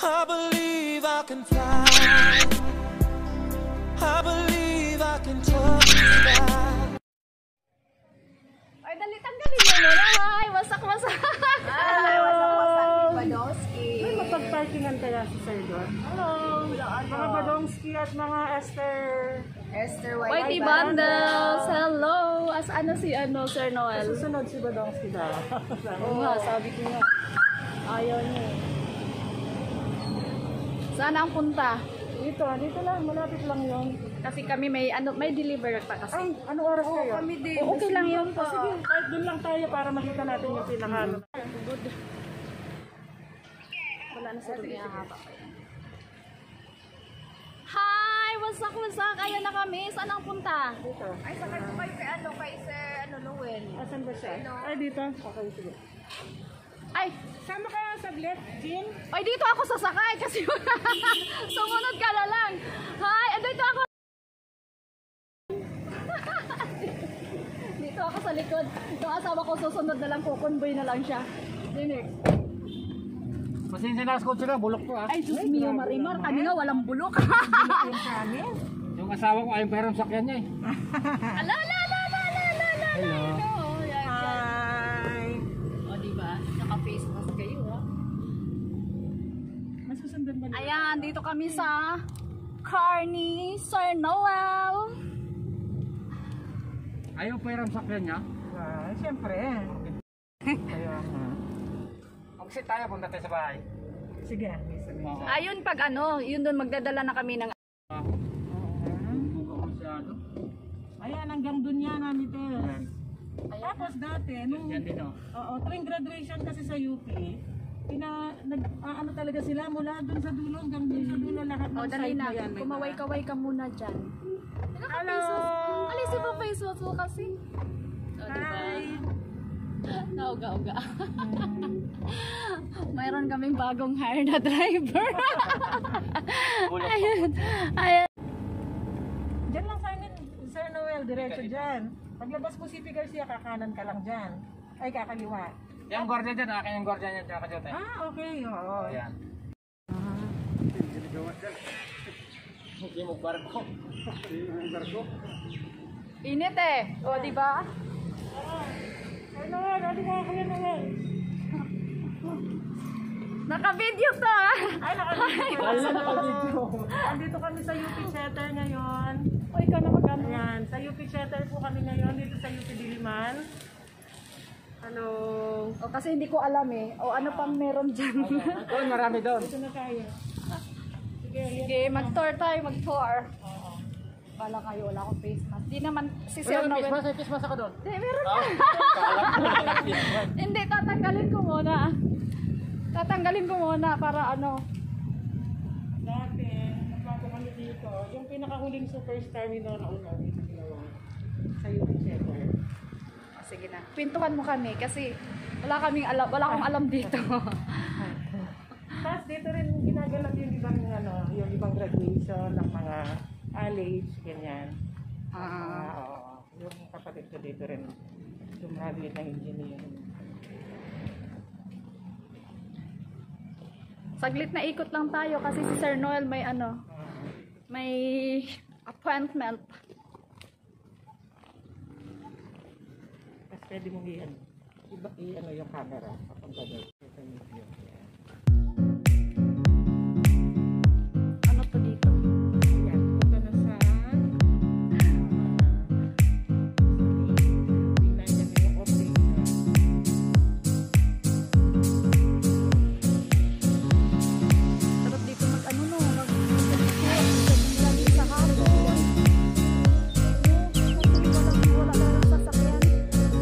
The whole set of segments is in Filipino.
I believe I can fly. I believe I can touch the sky. Ay, dali, tanggalin mo muna. Hi, wasak-wasak. Ay, wasak-wasak ni Badowski. May mapag-parkingan kaya si Sir doon? Hello! Mga Badowski at mga Esther Whitey Bundles. Hello. As ano si Sir Noel? Susunod si Badowski daw. Oo nga, sabi ko nga. Ayaw niya. Saan ang punta? Dito lang, malapit lang yun. Kasi kami may deliver pa kasi. Ay, anong oras kayo? Kami din. Okay lang yun po. Sige, kahit doon lang tayo para makita natin yung pinakano. Good. Wala na sa dunya haba. Hi! Wasak-wasak! Ayan na kami. Saan ang punta? Dito. Ay, sakay ko kay Sir Noel. Asan ba siya? Ay, dito. Okay, sige. Ay! Sama ka saglit, Jean. Ay, dito ako sasakay kasi sumunod ka na lang. Hi! Dito ako. Dito ako sa likod. Yung asawa ko susunod na lang, kukonvoy na lang siya. Dinex. Pasensya na sa sila, bulok ko ah. Ay, Diyos mio, Marimar. Kanina walang bulok. Yung asawa ko ay pero sakyan niya eh. Ala. Hello. Hi. O, diba? Naka-face mask kayo, ha? Mas susundan ba? Ayan, dito kami sa car ni Sir Noel. Ayaw pero sakyan niya? Siyempre. Kaya mag-sit tayo, punta tayo sa bahay. Sige. Ayun, pag yun doon magdadala na kami ng Ayan, hanggang dun yan, nito. Tapos dati, nung tuwing graduation kasi sa UP, ano talaga sila, mula dun sa dulo hanggang dun sa dulo, lahat ng dali side na. yan. Kumaway-kaway ka muna dyan. Hello! Alisin mo face wash mo kasi. O, diba? Nauga-uga. Mayroon kaming bagong hire na driver. Ayun. Diyan lang sa amin, Sir Noel, diretso dyan. Paglabas mo si P. Garcia, kakanan ka lang dyan. Ay, kakaliwa. Yung gwardiya dyan, akin yung gwardiya niya dyan kajote. Okay, oo. Ayan. Hindi mo barko. Init eh. O, diba? Sir Noel, ano ka kaya Noel? Naka-video to ah. Ay, naka-video. Andito kami sa UP Theater ngayon. O, ikaw na magkano. Ayan, sa UP Theater po kami ngayon, dito sa UP Diliman. Hello. O, kasi hindi ko alam eh. O, ano pang meron dyan? Doon, marami doon. Dito na tayo. Sige, mag-tour tayo, mag-tour. Bala kayo, wala akong face mask. Di naman si Sir Noel. Face mask ako doon. Hindi, meron na. Hindi, tatanggalin ko muna. Tatanggalin ko muna para Dati, nagbago kami dito. Yung pinakahuling superstar ni Nora Una dito ginawa sa UP Theater. Sige na. Pintuhan mo kami kasi wala akong alam dito. Tapos dito rin ginaganap yung ibang graduation ng mga college, ganyan. Yung kapatid ko dito rin, graduate ng engineering. Saglit na ikot lang tayo kasi si Sir Noel may may appointment. Tapos pwede mong yung camera kapag gagawin. Ano to dito? Ayan, punta na sa tingnan natin yung update na. Sarap dito lagi sa hapon. Wala na lang sasakyan.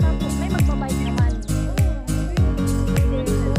Tapos may magbabike naman. Pwede.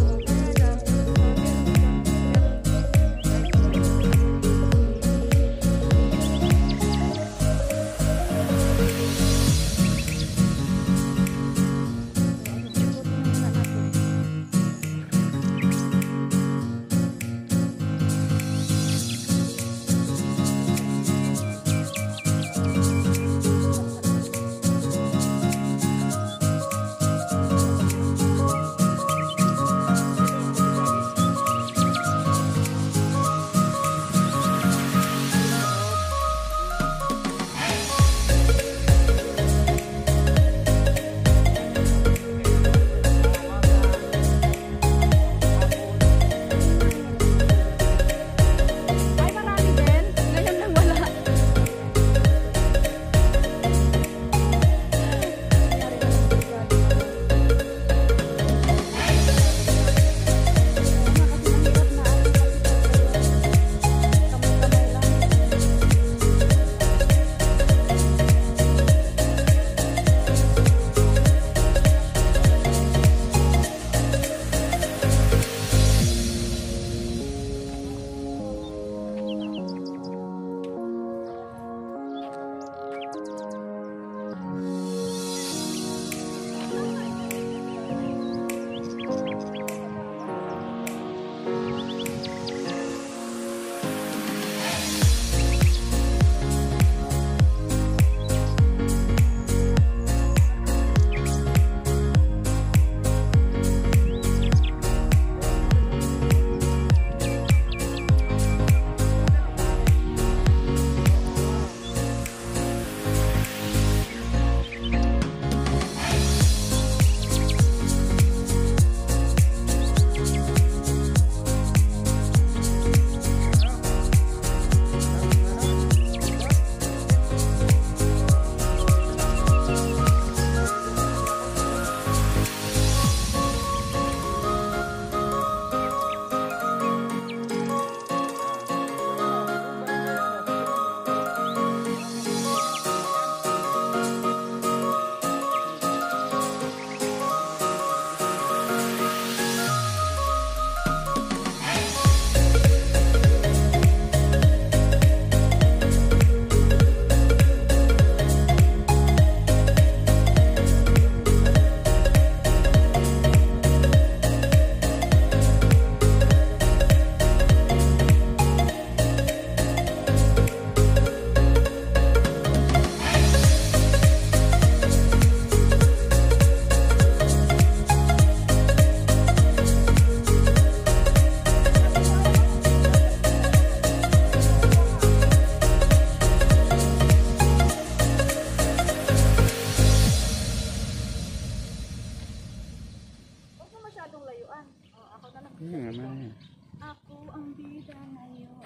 bida ngayon.